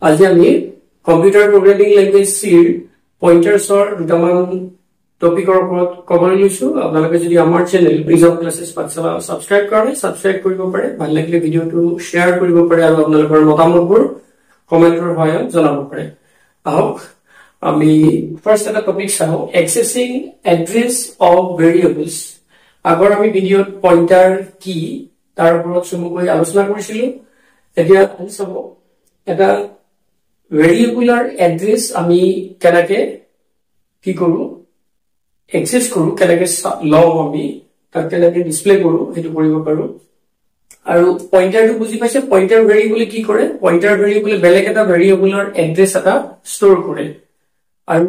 আজি আমি computer programming language সিৰ পইন্টাৰ্ছৰ দুটামান টপিকৰ ওপৰত কভাৰ লৈছো আপোনালোকে যদি আমাৰ channel bridge of classes Pathshala subscribe কৰে সাবস্ক্ৰাইব কৰিব পাৰে ভাল লাগিলে ভিডিওটো শেয়াৰ কৰিব পাৰে আৰু আপোনালোকৰ মতামতবোৰ কমেন্টৰ সহায়ত জনাব পাৰে আহক আমি ফাৰ্স্ট এটা টপিক চাও এক্সেসিং এড্ৰেছ অফ ভেৰিয়েবলছ আগৰ আমি ভিডিওত পইন্টাৰ কি তাৰ ওপৰত চমুকৈ আলোচনা কৰিছিলো এতিয়া আমি চাব এটা ভেৰিয়েবলৰ এড্ৰেছ আমি কেনেকৈ কি কৰো एक्सेस करू केनेके लव আমি তাক কেনেকে ডিসপ্লে কरू হেতু কৰিব পাৰো আৰু পইন্টাৰটো বুজি পাইছে পইন্টাৰ ভেৰিয়েবল কি কৰে পইন্টাৰ ভেৰিয়েবল বেলেগ এটা ভেৰিয়েবলৰ এড্ৰেছ এটা ষ্টৰ কৰে আৰু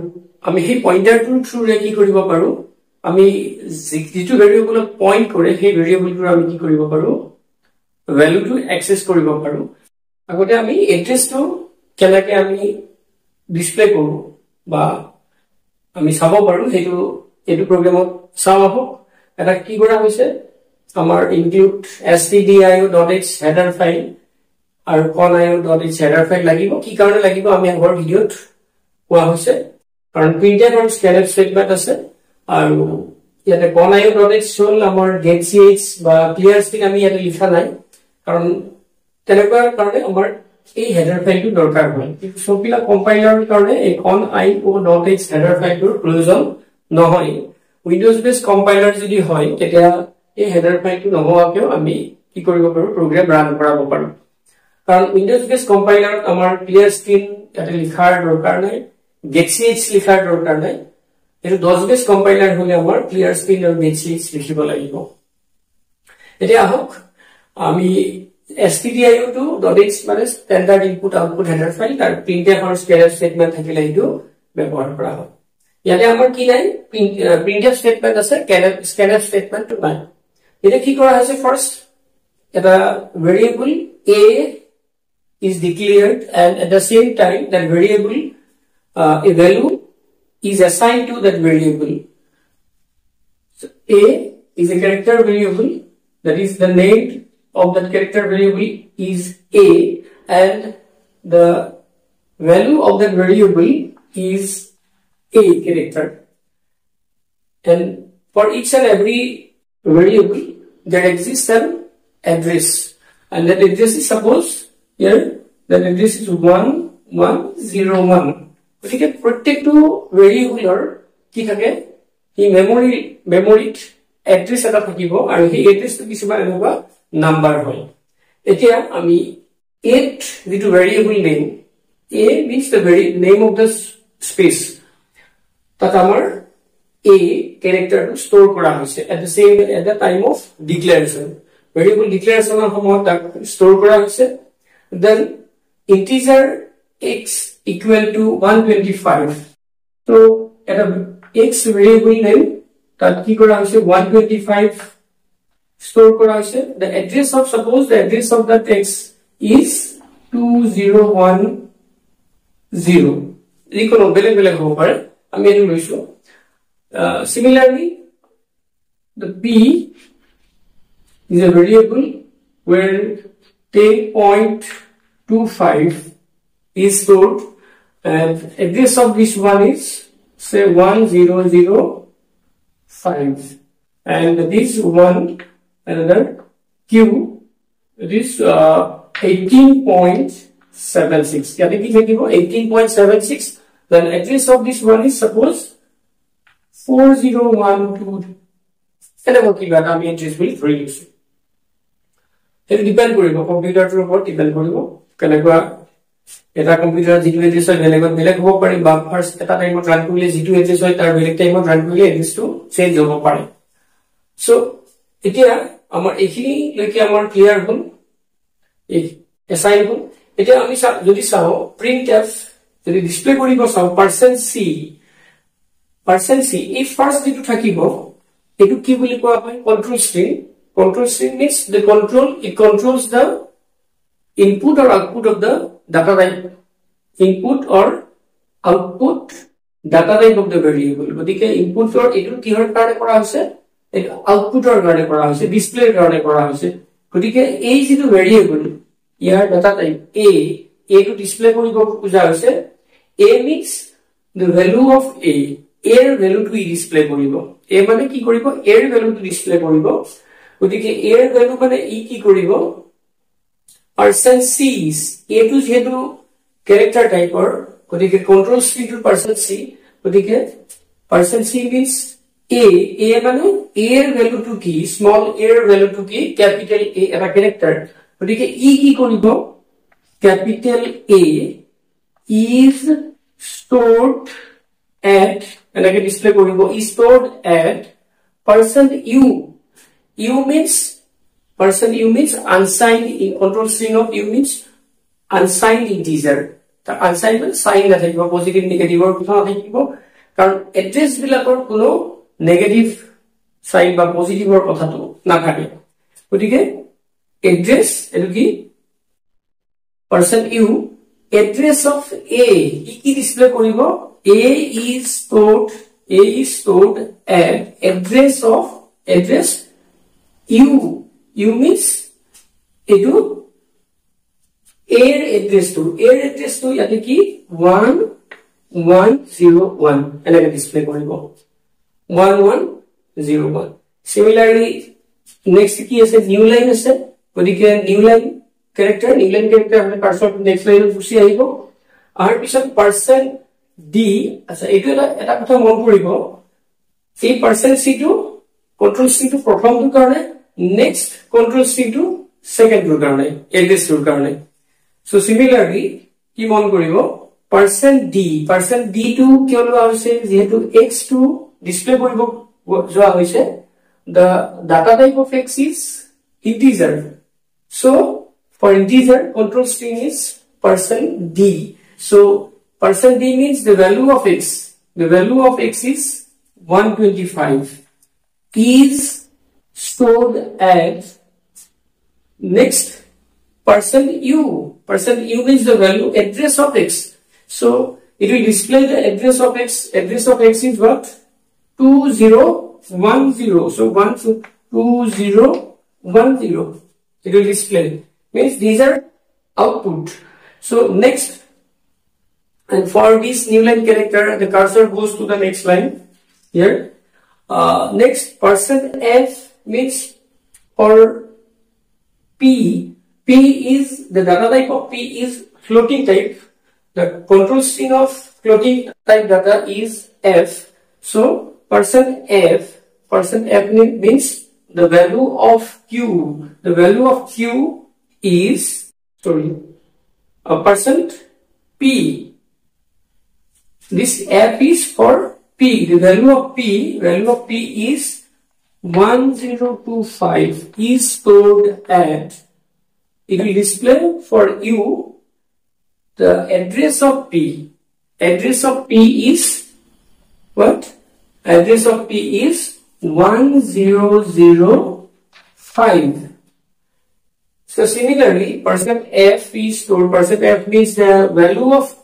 আমি সেই পইন্টাৰটোৰ থ্ৰুৰে কি কৰিব পাৰো আমি যেটো ভেৰিয়েবলক পইন্ট কৰে সেই ভেৰিয়েবলটো আমি কি কৰিব পাৰো ভ্যালুটো एक्सेस কৰিব পাৰো আগতে আমি এড্ৰেছটো কেনেকে আমি ডিসপ্লে কৰো বা আমি চাব পাৰো হেতু এটো প্ৰগ্ৰামত চাও এটা কি কৰা হৈছে আমাৰ ইনক্লুড stdio.h হেডাৰ ফাইল আৰু conio.h হেডাৰ ফাইল লাগিব কি কাৰণে লাগিব আমি আগৰ ভিডিওত কোৱা হৈছে কাৰণ printf আৰু scanf স্টেটমেন্ট আছে আৰু ইয়াতে conio.h হল আমাৰ getch বা clearstring আমি ইয়াতে লিখা নাই কাৰণ তেনেকুৱা কাৰণে আমাৰ এই হেডাৰ ফাইলটো দৰকাৰ হয় কিন্তু সববিলাক কম্পাইলাৰৰ কাৰণে এই conio.h হেডাৰ ফাইলটোৰ প্ৰয়োজন নহয় উইন্ডোজ বেস কম্পাইলাৰ যদি হয় তেতিয়া এই হেডাৰ ফাইলটো নহোৱাকেও আমি কি কৰিব পাৰো প্ৰগ্ৰাম ৰান কৰাব পাৰো কাৰণ উইন্ডোজ বেস কম্পাইলাৰত আমাৰ ক্লিয়াৰ স্ক্ৰিন ইয়াতে লিখাৰ দৰকাৰ নাই getch লিখাৰ দৰকাৰ নাই এটো DOS বেস কম্পাইলাৰ হলে আমাৰ ক্লিয়াৰ স্ক্ৰিন আৰু getch লিখিব লাগিব এতিয়া আহক আমি stdio.h মানে standard input output header file তাৰ printf আৰু scanf স্টেটমেন্ট থাকিলে এটো ব্যৱহাৰ কৰা হয় ইয়াতে আমাৰ কি নাই printf স্টেটমেন্ট আছে scanf স্টেটমেন্ট নাই এটা কি কৰা হৈছে ফাৰ্স্ট এটা variable a is declared and at the same time that variable a value is assigned to that variable so a is a character variable that is the name of that character variable is a and the value of that variable is a character and for each and every variable there exists an address and that address is suppose here that address is 1101 okay প্রত্যেকটো ভেৰিয়েবলৰ কি থাকে এই মেমৰিত address এটা থাকিব আৰু এই এড্ৰেছটো কিছুমান এনেকুৱা নাম্বাৰ হয় এতিয়া আমি 8 যেটো variable name a means the very name of the space that our a character to store kora hoise at the time of declaration variable declaration of that store kora hoise then integer x equal to 125 so at a x variable name that ki kora hoise 125 store kora hoise the address of suppose the address of that x is 2010 equal beleg hobo pare আমি এটো লৈছো similarly the b is a variable where 10.25 is stored and address of this one is say 1005 and this one another q this 18.76 यानी कि देखिए 18.76 then address of this one is suppose 4012 and what কি বাটা আমি address will release এটা depend কৰিব কম্পিউটাৰটোৰ ওপৰত depend কৰিব কেনেকুৱা এটা কম্পিউটাৰ যেটো এড্ৰেছ হয় বেলেগ হ'ব পাৰে বা ফাৰ্স্ট এটা টাইমত ৰান কৰিলে যেটো এড্ৰেছ হয় তাৰ বেলেগ টাইমত ৰান কৰিলে এড্ৰেছটো চেঞ্জ হ'ব পাৰে সো এতিয়া আমাৰ এইখিনি লৈকে আমাৰ ক্লিয়াৰ হ'ল এই এসাইন হ'ল এতিয়া আমি যদি চাও printf যদি ডিসপ্লে কৰিব চাও %c এই ফাৰ্স্ট যেটো থাকিব এটো কি বুলি কোৱা হয় control string means the it controls the input or output of the data type input or output data type of the variable গতিকে input or এটো কিহৰ কাৰণে কৰা হৈছে এটো output or কাৰণে কৰা হৈছে ডিসপ্লেৰ কাৰণে কৰা হৈছে গতিকে এই যেটো variable year data type a a to display কৰিব খোজা হৈছে a means the value of a এৰ value to display কৰিব a মানে কি কৰিব এৰ value to display কৰিব গতিকে এৰ value মানে ই কি কৰিব percent c is a to যেহেতু character type or গতিকে control c to percent c গতিকে percent c means a মানে a এর value to কি small a এর value to কি capital A এটা character গতিকে ই কি কৰিব capital A is stored at এনেকে display কৰিব is stored at percent u means unsigned in control string of u means unsigned integer তা unsigned মানে sign না থাকিব পজিটিভ নেগেটিভ এর কথা থাকিব কারণ এড্রেস বিলাকৰ কোনো নেগেটিভ সাইন বা পজিটিভ এর কথা তো না থাকে গতিকে এড্রেস এটো কি percent u address of a কি ডিসপ্লে কৰিব a is stored at address u means etu এৰ এড্ৰেস তো ইয়াতে কি 1101 এনেকে ডিসপ্লে কৰিব 1101 similarly next কি আছে নিউ লাইন আছে গতিকে নিউ লাইন character আমি কার্সর নেক্সট লাইন গুছি আহিব আর পিছত পারসেন্ট ডি আচ্ছা এটো এটা কথা মন কৰিব এই percent C two control C two প্রথম টু কারণে next control C two second টু কারণে এড্রেস টু কারণে সো সিমিলারলি কি মন কৰিব পাৰসেন্ট ডি টু কি হলো আছে যেহেতু x2 ডিসপ্লে কৰিব যোৱা হৈছে the data type of x is integer so for integer control string is percent d so percent d means the value of x is 125 is stored at next percent u means the value address of x so it will display the address of x is what 2010 so 2010 it will display means these are output so next and for this new line character the cursor goes to the next line here next percent f means for p is the data type of p is floating type the control string of floating type data is f so percent f means the value of q is percent p this f is for p the value of p is 1025 is stored at it will display for you the address of p is what address of p is 1005 so similarly percent f is stored percent f means the value of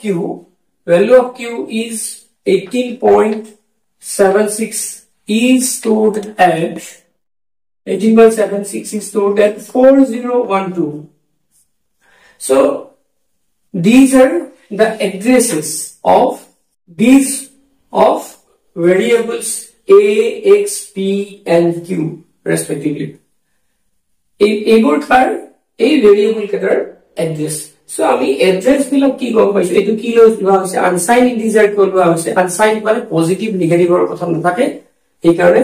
q is 18.76 is stored at 18.76 is stored at 4012 so these are the addresses of these of variables a x p and q respectively এইবোৰ থাৰ এই variable কেটাৰ address so আমি address বিলাক কি গম পাইছো এটো কি লোৱা হৈছে আনসাইন ইন্টিজাৰ কো লোৱা হৈছে আনসাইন মানে পজিটিভ নেগেটিভৰ কথা নাথাকে এই কাৰণে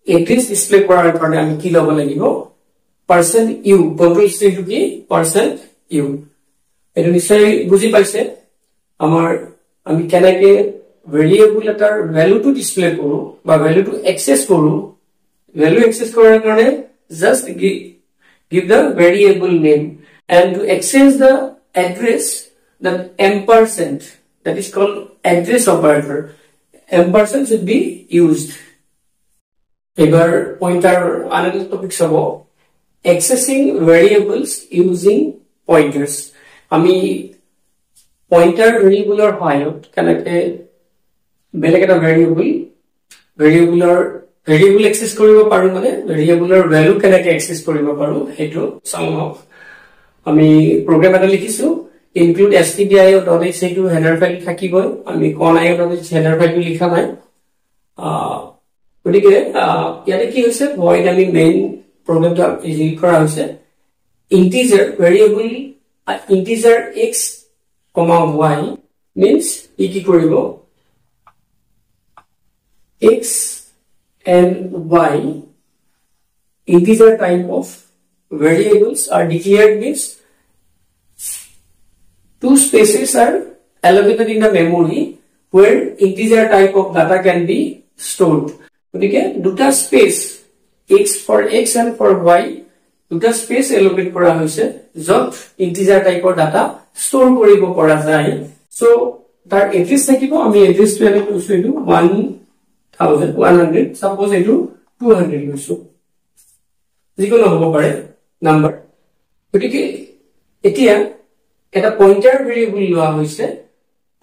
এড্ৰেছ ডিসপ্লে কৰাৰ কাৰণে আমি কি লব লাগিব পাৰসেন্ট ইউ কন্ট্ৰোল স্ট্ৰিং টু কি পাৰসেন্ট ইউ এটো নিশ্চয় বুজি পাইছে আমাৰ আমি কেনেকে ভেৰিয়েবল এটাৰ ভ্যালু টু ডিসপ্লে কৰো বা ভ্যালু টু এক্সেস কৰো ভ্যালু এক্সেস কৰাৰ কাৰণে just give the variable name and to access the address the ampersand that is called address operator ampersand should be used ebar pointer another topic sabo accessing variables using pointers ami pointer variable or hayot kanake beleg eta variable access কৰিব পাৰো মানে variable value কেনেকৈ access কৰিব পাৰো হেতু somehow আমি program এটা লিখিছো include stdio.h এইটো header file থাকিব আমি conio.h header file লিখা নাই গতিকে ইয়াতে কি হৈছে void আমি main প্ৰগ্ৰামটো ইজি কৰা হৈছে integer variable integer x comma y means কি কৰিব x and y integer type of variables are declared means two spaces are allocated in the memory where integer type of data can be stored. Okay, দুটা space x for x and for y দুটা space allocate কৰা হৈছে যত integer type of data store কৰিব পৰা যায়. So তাৰ address থাকিব আমি address টো এনে কৈছো 1100 suppose এইটো 200 লৈছো যিকোনো হ'ব পাৰে নাম্বাৰ গতিকে এতিয়া এটা পইন্টাৰ ভেৰিয়েবল লোৱা হৈছে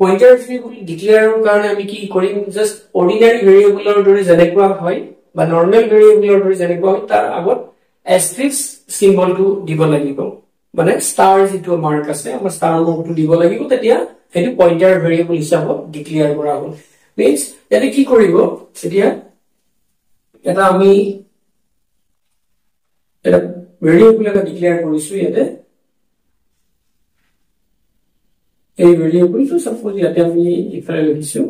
পইন্টাৰ ভেৰিয়েবল ডিক্লেয়াৰৰ কাৰণে আমি কি কৰিম জাস্ট অৰ্ডিনাৰী ভেৰিয়েবলৰ দৰে যেনেকুৱা হয় বা নৰ্মেল ভেৰিয়েবলৰ দৰে যেনেকুৱা হয় তাৰ আগত এস্টেৰিস্ক সিম্বলটো দিব লাগিব মানে ষ্টাৰ যিটো মাৰ্ক আছে আমাৰ ষ্টাৰ মাৰ্কটো দিব লাগিব তেতিয়া সেইটো পইন্টাৰ ভেৰিয়েবল হিচাপত ডিক্লেয়াৰ কৰা হ'ব মিন্স ইয়াতে কি কৰিব এতিয়া এটা আমি এটা ভেৰিয়েবল এটা ডিক্লেয়াৰ কৰিছো ইয়াতে এই ভেৰিয়েবলটো সাপোজ ইয়াতে আমি ইফালে লিখিছো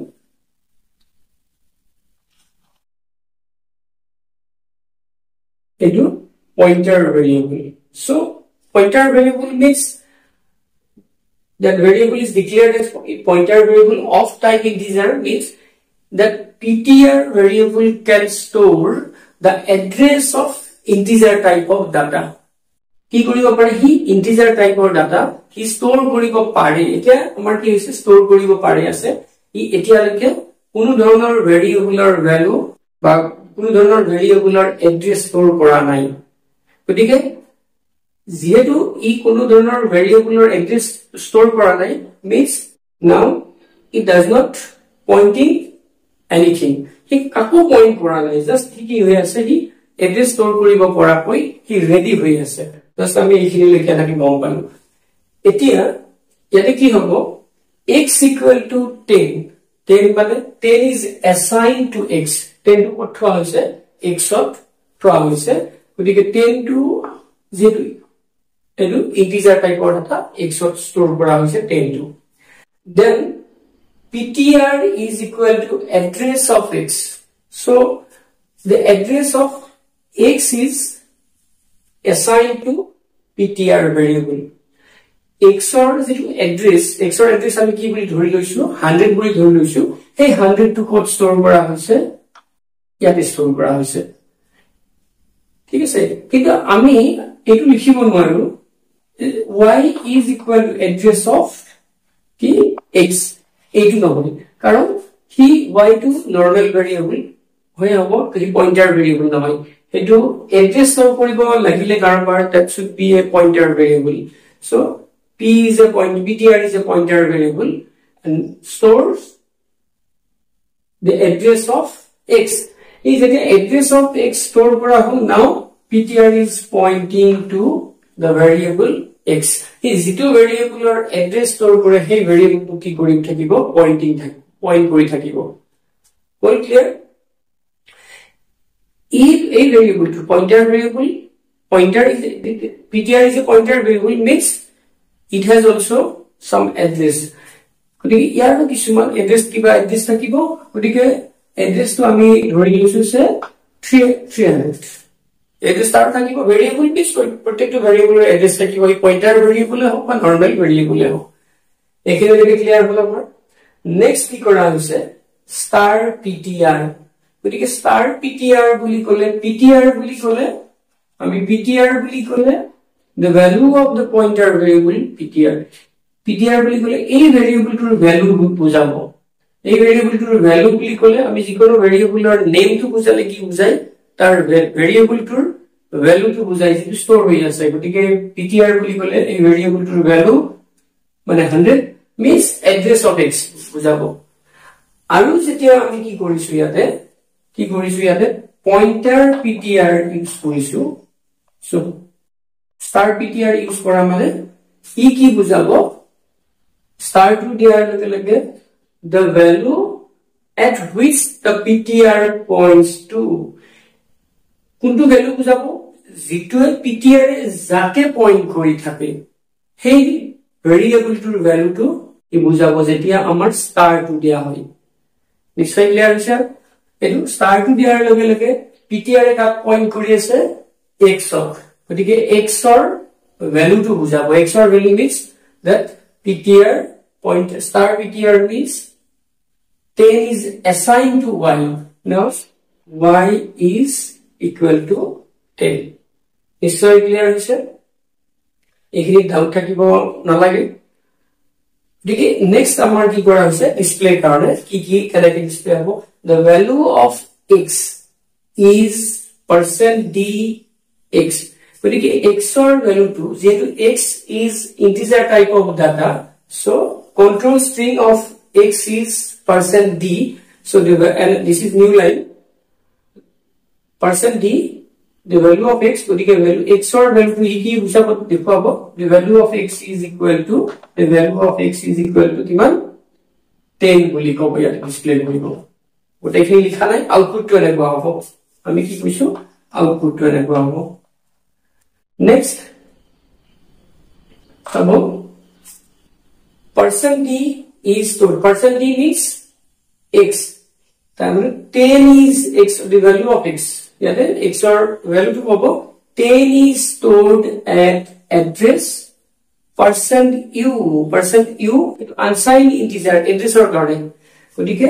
এইটো pointer variable so pointer variable means that variable is declared as pointer variable of type integer means that ptr variable can store the address of integer type of data কি কৰিব পাৰে হি integer type of data he store কৰিব পাৰে এতিয়া আমাৰ কি হৈছে store কৰিব পাৰে আছে ই এতিয়ালৈকে কোনো ধৰণৰ ভেৰিয়েবলৰ ভ্যালু বা কোনো ধৰণৰ ভেৰিয়েবলৰ এড্ৰেছ স্টোৰ কৰা নাই গতিকে যেহেতু ই কোনো ধৰণৰ ভেৰিয়েবলৰ এড্ৰেছ স্টোৰ কৰা নাই means now it does not pointing anything হি কাকো পইন্ট কৰা নাই জাস্ট কি হৈ আছে হি এড্ৰেছ স্টোৰ কৰিব পৰাকৈ হি ৰেডি হৈ আছে জাস্ট আমি এইখিনি লিখা থাকি গম পালো এতিয়া ইয়াতে কি হ'ব x equal to 10 মানে 10 is assigned to x 10 to what থোৱা হৈছে x ত থোৱা হৈছে গতিকে 10 to যেটো এটো ইন্টিজাৰ টাইপৰ এটা x ত স্টোৰ কৰা হৈছে 10 to then ptr is equal to address of x so the address of x is assigned to ptr variable x or যেটো address আমি কি বুলি ধৰি লৈছো 100 বুলি ধৰি লৈছো এই 100 টো কোড স্টোৰ কৰা হৈছে ইয়াতে স্টোৰ কৰা হৈছে ঠিক আছে কিন্তু আমি এটো লিখিব নোৱাৰো y is equal to address of কি x এইটো নহয় কাৰণ কি y টো নৰমাল ভেৰিয়েবল হৈ হ'ব কি পইন্টাৰ ভেৰিয়েবল নহয় এটো এড্ৰেছ স্টোৰ কৰিব লাগিলে কাৰবাৰ that should be a pointer variable so p is a point ptr is a pointer variable and stores the address of x is the address of x store kora hol now ptr is pointing to the variable x is zero variable or address store kore hey variable to ki kori thakibo pointing point kori thakibo all clear if a variable to pointer is ptr is a pointer variable means it has also some address গতিকে ইয়াৰ কিছুমান address কিবা address থাকিব গতিকে এড্ৰেছটো আমি ধৰি লৈছো যে 300 এড্ৰেছ তাৰ থাকিব ভেৰিয়েবল পিছ প্ৰত্যেকটো ভেৰিয়েবলৰ এড্ৰেছ থাকিব এই পইন্টাৰ ভেৰিয়েবল হ'ব বা নৰমাল ভেৰিয়েবল হ'ব একেবাৰে ক্লিয়াৰ হ'ল আমাৰ নেক্সট কি কৰা হৈছে ষ্টাৰ ptr গতিকে ষ্টাৰ ptr বুলি ক'লে আমি ptr বুলি ক'লে the value of the pointer variable ptr বুলি ক'লে এই ভেৰিয়েবলটোৰ ভ্যালু বুজাব এই ভেৰিয়েবলটোৰ ভ্যালু বুলি ক'লে আমি যিকোনো ভেৰিয়েবলৰ নেমটো বুজালে কি বুজায় তাৰ ভেৰিয়েবলটোৰ ভ্যালুটো বুজায় যে স্টোৰ হৈ আছে গতিকে ptr বুলি ক'লে এই ভেৰিয়েবলটোৰ ভ্যালু মানে 100 means address of x বুজাব আৰু যেতিয়া আমি কি কৰিছো ইয়াতে pointer ptr ইউজ কৰিছো so star ptr ইউজ কৰা মানে ই কি বুজাব star 2 diar lage the value at which the PTR points to kuntu value bujabo jitue PTR e jake point kori thake hey variable to value to e bujabo jetia amar star 2 dia hoy nishoy clear hoise edu star 2 diar lage PTR e kak point kori ase x of gotike x or value to bujabo x or value means that PTR point star PTR means 10 is assigned to y. Now y is equal to 10. Is so clear hoise ekhini doubt thakibo nalage diki next amar ki kora hoise display karone ki correct display hobo the value of x is %dx diki x or value to jehetu x is integer type of data so control string of x is %d so and this is new line %d the value of x diki value x or value to ki hisabot dekhabo the value of x is equal to the value of x is equal to kiman 10 boli kobo ya display koribo gote khini likha nai output to enekwa hobo ami ki koisu output to enekwa hobo next abo %d is stored %d means x tamare 10 is x the value of x yeah then x or value to hobo 10 is stored at address %u unsigned integer address or garden gotike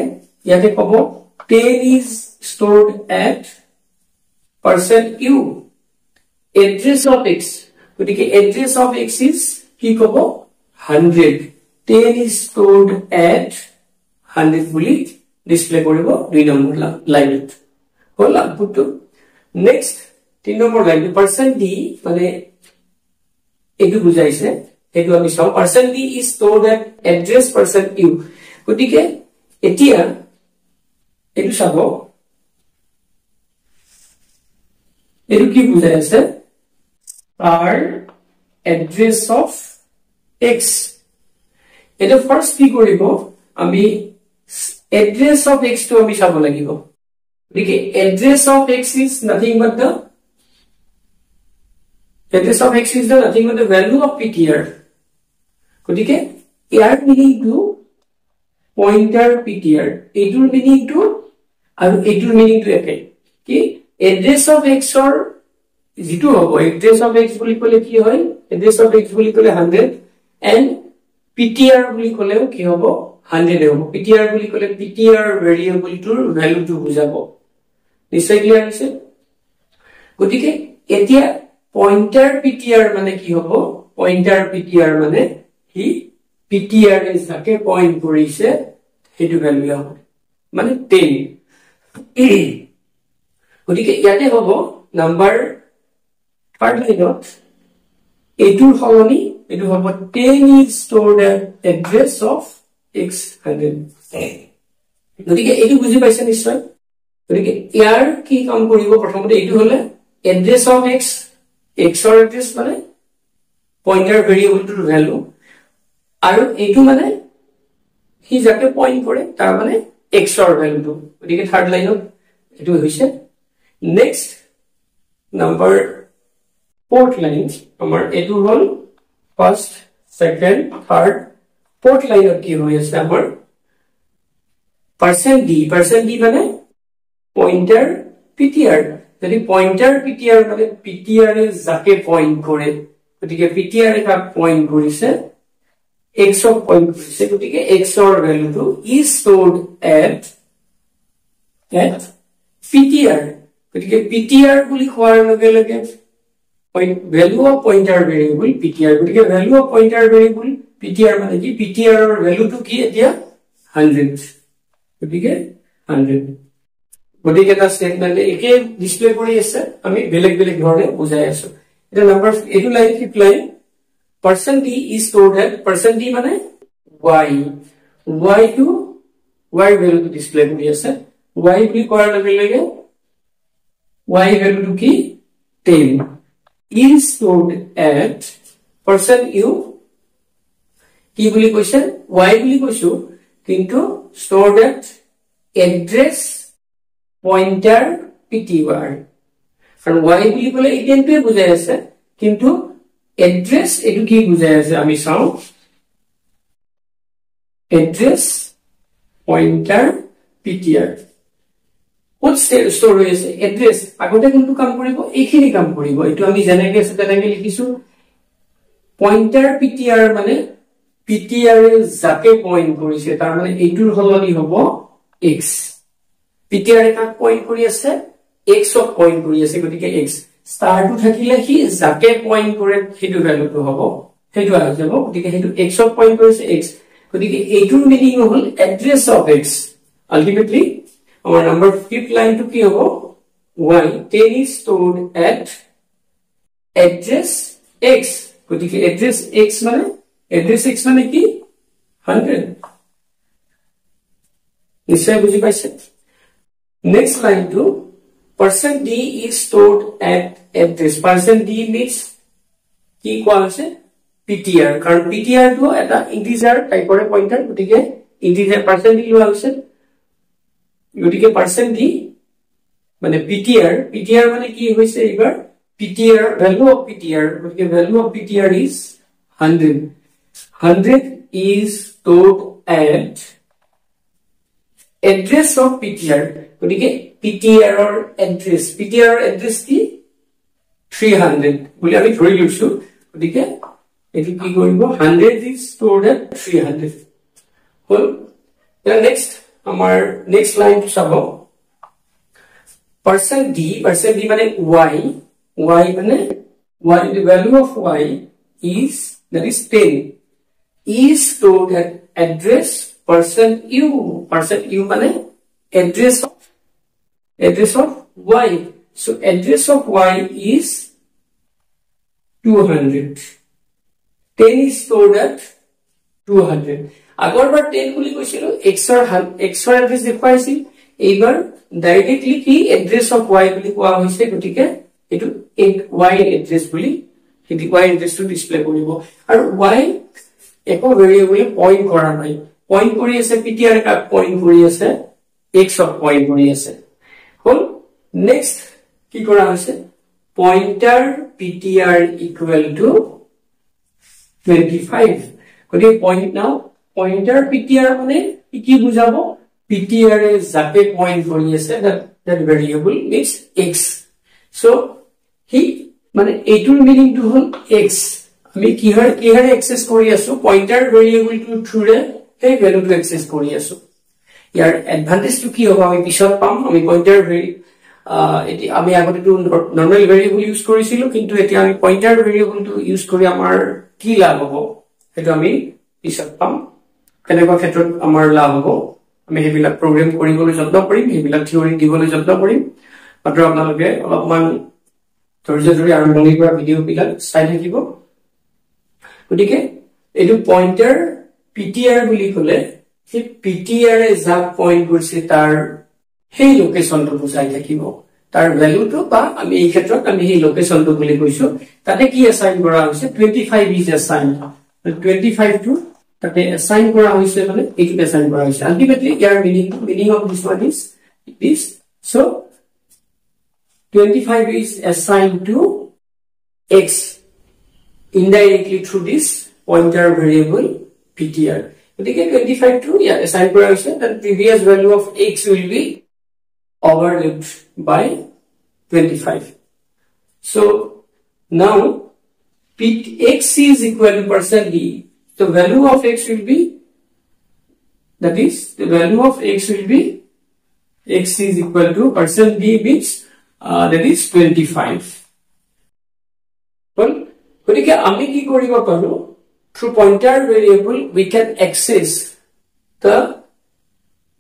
yate hobo 10 is stored at %u address of x gotike address of x is ki hobo 100 10 is stored at 100 boli display koribo 2 number line hol output to next 3 number line %d mane edu bujaise edu ami saw %d is stored at address %u gotike etia edu sabo edu ki bujaise are address of x edu first ki koribo ami address of x to ami sabo lagibo diki address of x is nothing but the address of x is the nothing but the value of PTR diki here meaning to pointer PTR edur meaning to aru edur meaning to ekai ki address of x or jitu hobo address of x boli kole ki hoy address of x boli kole 100 and PTR boli kole ki hobo 100 hobo PTR boli kole PTR variable to value to bujabo nishoy clear hoise gotike etia pointer PTR mane ki hobo pointer PTR mane hi PTR is jake point korise hetu value hobo mane 10 gotike yate hobo number third line of etur holoni etu hobo 10 is stored at address of x 100 gotike etu buji paise nishoy gotike ইয়াৰ কি কাম কৰিব প্ৰথমতে এটো হলে address of x x or address মানে pointer variable to value আৰু এটো মানে হি যাকে পয়েন্ট কৰে তাৰ মানে x or value to গতিকে থাৰ্ড লাইনত এটো হৈছে নেক্সট নাম্বাৰ fourth line আমাৰ এটো হল ফাৰ্স্ট সেকেন্ড থাৰ্ড fourth লাইনত কি হৈ আছে আমাৰ %d মানে pointer PTR যদি pointer PTR মানে PTR এ যাকে পয়েন্ট করে গতিকে PTR এ কাক পয়েন্ট কৰিছে x of point কৰিছে গতিকে x or value to is stored at PTR গতিকে PTR বুলি কোৱাৰ লগে লগে value of pointer variable PTR গতিকে value of pointer variable PTR মানে কি PTR or value to কি এতিয়া 100 গতিকে 100 গতিকে এটা স্টেটমেন্ট একে ডিসপ্লে কৰি আছে আমি বেলেগ বেলেগ ধৰণে বুজাই আছো এটা নাম্বার এটো লাইন কি ply %d is stored at %d মানে y to y value to display কৰি আছে y বুলি কোৱাৰ লগে লগে y value to কি 10 is stored at %u কি বুলি কৈছে y বুলি কৈছো কিন্তু stored at address pointer ptr আৰু y বুলি কলে একেনটোৱে বুজাই আছে কিন্তু address এটো কি বুজাই আছে আমি চাও address pointer ptr what store is address আগতে কিন্তু কাম কৰিব এইখিনি কাম কৰিব এটো আমি জানাকে আছে তেনেকে লিখিছো pointer ptr মানে ptr যাকে পয়েন্ট কৰিছে তাৰ মানে এইটোৰ হলনি হ'ব x ptr কা পয়েন্ট কৰি আছে x অফ পয়েন্ট কৰি আছে গতিকে x স্টাৰ টু থাকিলে কি যাকে পয়েন্ট কৰে হেতু ভ্যালুটো হ'ব হেতু আহি যাব গতিকে হেতু x অফ পয়েন্ট কৰিছে x গতিকে এইটোৰ meaning hall address of x ultimately our number 5th line to কি হ'ব y 10 is stored at address x গতিকে address x মানে কি 100 নিশ্চয় বুজি পাইছে next line to % d is stored at address % d means কি কোৱা আছে ptr কাৰণ ptr টো এটা ইন্টিজাৰ টাইপৰ পইন্টাৰ গতিকে ইন্টিজাৰ % d লোৱা হৈছে গতিকে % d মানে ptr মানে কি হৈছে এবাৰ ptr value of ptr গতিকে value of ptr is 100 is stored at address of ptr গতিকে ptr or address কি 300 বুলি আমি ধৰি লৈছো গতিকে এটি কি কৰিব 100 is stored at 300 hall next our next line to sabo % d মানে y মানে the value of y is that is 10 is stored at address % u মানে address of y so address of y is 200 10 is stored at 200 আগৰবাৰ 10 বুলি কৈছিল x ৰ address দেখুৱাইছিল এইবাৰ directly কি এড্ৰেছ অফ y বুলি কোৱা হৈছে গতিকে এটো y এড্ৰেছ বুলি হেতি y এড্ৰেছটো ডিসপ্লে কৰিব আৰু y একো ভেৰিয়েবল পইন্ট কৰা নাই পইন্ট কৰি আছে ptr কা পইন্ট কৰি আছে x অফ পইন্ট কৰি আছে হল নেক্সট কি কৰা হৈছে পইন্টাৰ ptr equal to 25 গতিকে পইন্ট নাও pointer ptr মানে কি বুজাবো ptr is যাকে পয়েন্ট কৰি আছে that variable means x so he মানে এইটোৰ মিনিং টো হল x আমি কিহৰ এক্সেস কৰি আছো পয়েন্টাৰ ভেৰিয়েবল টো থ্ৰুৰে এই ভ্যালুটো এক্সেস কৰি আছো ইয়াৰ এডভান্টেজ টো কি হ'ব আমি পিছত পাম আমি পয়েন্টাৰ এটি আমি আগতে টো নৰমাল ভেৰিয়েবল ইউজ কৰিছিলো কিন্তু এতিয়া আমি পয়েন্টাৰ ভেৰিয়েবল টো ইউজ কৰি আমাৰ কি লাভ হ'ব এটা আমি পিছত পাম কেনেকুৱা ক্ষেত্ৰত আমাৰ লাভ হ'ব আমি হেবিলাক প্ৰগ্ৰাম কৰিবলৈ যত্ন কৰিম হেবিলাক থিওৰি দিবলৈ যত্ন কৰিম মাত্ৰ আপোনালোকে অলপমান ধৈৰ্য ধৰি আৰম্ভণিৰ পৰা ভিডিও বিলাক চাই থাকিব গতিকে এটো পয়েন্টাৰ ptr বুলি কলে সেই ptr এ যাক পয়েন্ট কৰিছে তাৰ সেই লোকেশনটো বুজাই থাকিব তাৰ ভ্যালুটো বা আমি এই ক্ষেত্ৰত আমি সেই লোকেশনটো বুলি কৈছো তাতে কি এসাইন কৰা হৈছে 25 is assigned 25 টো তাতে assign কৰা হইছে মানে এইটো assign কৰা হইছে ultimately year meaning of this one is this so 25 is assigned to x indirectly through this pointer variable ptr গতিকে 25 to assign করা হইছে that previous value of x will be overlapped by 25 so now x is equal to % d the value of x will be that is the value of x will be x is equal to % d means that is 25 well গতিকে আমি কি কৰিব পাৰো through pointer variable we can access the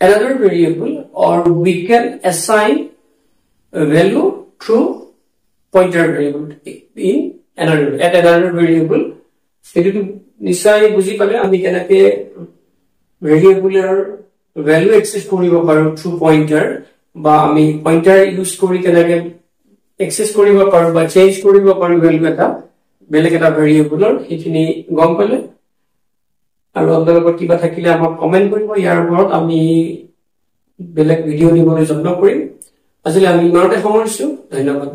another variable or we can assign a value through pointer variable in another variable এটো নিশ্চয় বুজি পালে আমি কেনেকৈ ভেৰিয়েবলৰ ভ্যালু এক্সেস কৰিব পাৰো থ্ৰু পয়েন্টাৰ বা আমি পয়েন্টাৰ ইউজ কৰি কেনেকৈ এক্সেস কৰিব পাৰো বা চেঞ্জ কৰিব পাৰো ভ্যালু এটা বেলেগ এটা ভেৰিয়েবলৰ এখিনি গম পালে আৰু আপোনালোকৰ কিবা থাকিলে আমাক কমেন্ট কৰিব ইয়াৰ ওপৰত আমি বেলেগ ভিডিঅ' দিবলৈ যত্ন কৰিম আজিলৈ আমি ইমানতে সামৰিছো ধন্যবাদ